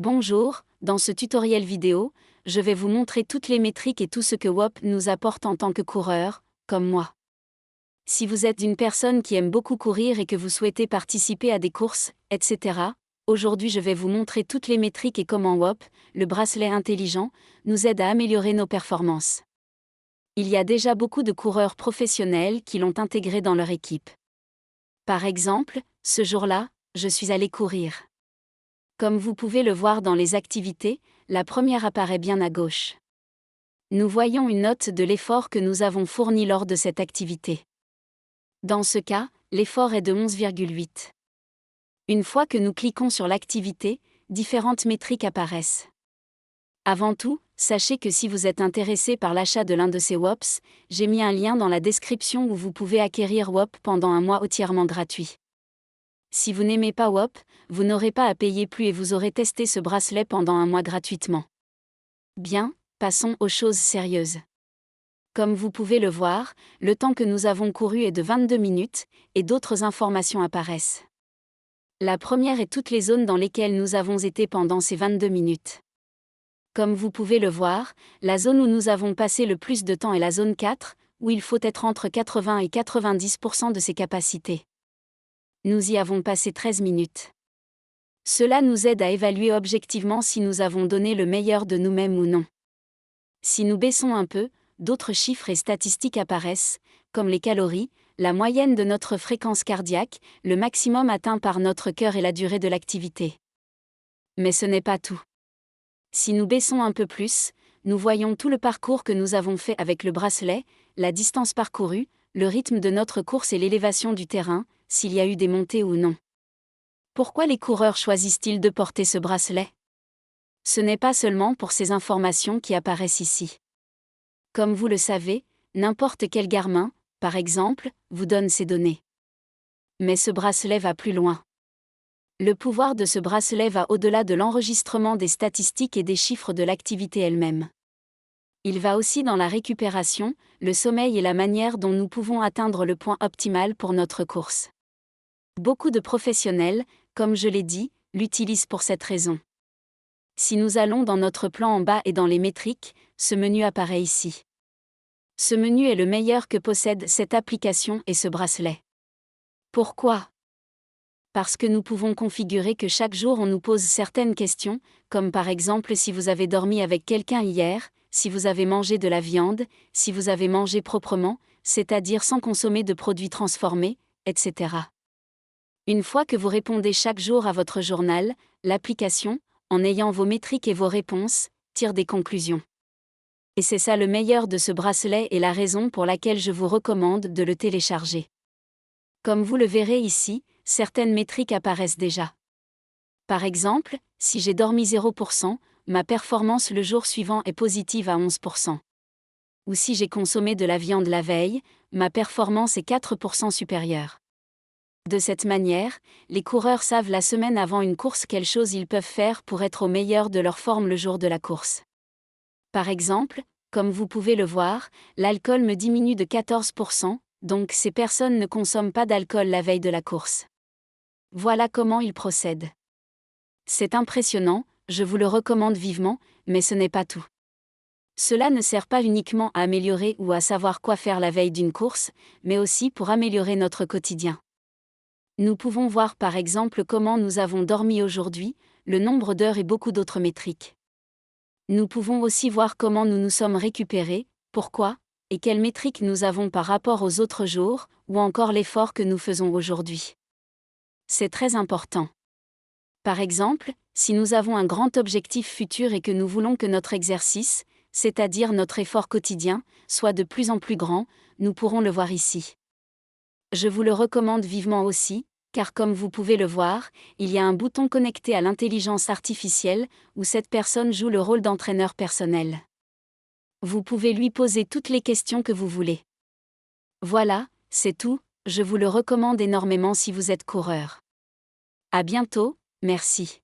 Bonjour, dans ce tutoriel vidéo, je vais vous montrer toutes les métriques et tout ce que WOP nous apporte en tant que coureur, comme moi. Si vous êtes une personne qui aime beaucoup courir et que vous souhaitez participer à des courses, etc., aujourd'hui je vais vous montrer toutes les métriques et comment WOP, le bracelet intelligent, nous aide à améliorer nos performances. Il y a déjà beaucoup de coureurs professionnels qui l'ont intégré dans leur équipe. Par exemple, ce jour-là, je suis allé courir. Comme vous pouvez le voir dans les activités, la première apparaît bien à gauche. Nous voyons une note de l'effort que nous avons fourni lors de cette activité. Dans ce cas, l'effort est de 11,8. Une fois que nous cliquons sur l'activité, différentes métriques apparaissent. Avant tout, sachez que si vous êtes intéressé par l'achat de l'un de ces WOPs, j'ai mis un lien dans la description où vous pouvez acquérir WOP pendant un mois entièrement gratuit. Si vous n'aimez pas WOP, vous n'aurez pas à payer plus et vous aurez testé ce bracelet pendant un mois gratuitement. Bien, passons aux choses sérieuses. Comme vous pouvez le voir, le temps que nous avons couru est de 22 minutes, et d'autres informations apparaissent. La première est toutes les zones dans lesquelles nous avons été pendant ces 22 minutes. Comme vous pouvez le voir, la zone où nous avons passé le plus de temps est la zone 4, où il faut être entre 80 et 90% de ses capacités. Nous y avons passé 13 minutes. Cela nous aide à évaluer objectivement si nous avons donné le meilleur de nous-mêmes ou non. Si nous baissons un peu, d'autres chiffres et statistiques apparaissent, comme les calories, la moyenne de notre fréquence cardiaque, le maximum atteint par notre cœur et la durée de l'activité. Mais ce n'est pas tout. Si nous baissons un peu plus, nous voyons tout le parcours que nous avons fait avec le bracelet, la distance parcourue, le rythme de notre course et l'élévation du terrain, s'il y a eu des montées ou non. Pourquoi les coureurs choisissent-ils de porter ce bracelet ? Ce n'est pas seulement pour ces informations qui apparaissent ici. Comme vous le savez, n'importe quel Garmin, par exemple, vous donne ces données. Mais ce bracelet va plus loin. Le pouvoir de ce bracelet va au-delà de l'enregistrement des statistiques et des chiffres de l'activité elle-même. Il va aussi dans la récupération, le sommeil et la manière dont nous pouvons atteindre le point optimal pour notre course. Beaucoup de professionnels, comme je l'ai dit, l'utilisent pour cette raison. Si nous allons dans notre plan en bas et dans les métriques, ce menu apparaît ici. Ce menu est le meilleur que possède cette application et ce bracelet. Pourquoi ? Parce que nous pouvons configurer que chaque jour on nous pose certaines questions, comme par exemple si vous avez dormi avec quelqu'un hier, si vous avez mangé de la viande, si vous avez mangé proprement, c'est-à-dire sans consommer de produits transformés, etc. Une fois que vous répondez chaque jour à votre journal, l'application, en ayant vos métriques et vos réponses, tire des conclusions. Et c'est ça le meilleur de ce bracelet et la raison pour laquelle je vous recommande de le télécharger. Comme vous le verrez ici, certaines métriques apparaissent déjà. Par exemple, si j'ai dormi 0%, ma performance le jour suivant est positive à 11%. Ou si j'ai consommé de la viande la veille, ma performance est 4% supérieure. De cette manière, les coureurs savent la semaine avant une course quelles choses ils peuvent faire pour être au meilleur de leur forme le jour de la course. Par exemple, comme vous pouvez le voir, l'alcool me diminue de 14%, donc ces personnes ne consomment pas d'alcool la veille de la course. Voilà comment ils procèdent. C'est impressionnant, je vous le recommande vivement, mais ce n'est pas tout. Cela ne sert pas uniquement à améliorer ou à savoir quoi faire la veille d'une course, mais aussi pour améliorer notre quotidien. Nous pouvons voir par exemple comment nous avons dormi aujourd'hui, le nombre d'heures et beaucoup d'autres métriques. Nous pouvons aussi voir comment nous nous sommes récupérés, pourquoi, et quelles métriques nous avons par rapport aux autres jours, ou encore l'effort que nous faisons aujourd'hui. C'est très important. Par exemple, si nous avons un grand objectif futur et que nous voulons que notre exercice, c'est-à-dire notre effort quotidien, soit de plus en plus grand, nous pourrons le voir ici. Je vous le recommande vivement aussi, car comme vous pouvez le voir, il y a un bouton connecté à l'intelligence artificielle, où cette personne joue le rôle d'entraîneur personnel. Vous pouvez lui poser toutes les questions que vous voulez. Voilà, c'est tout, je vous le recommande énormément si vous êtes coureur. À bientôt, merci.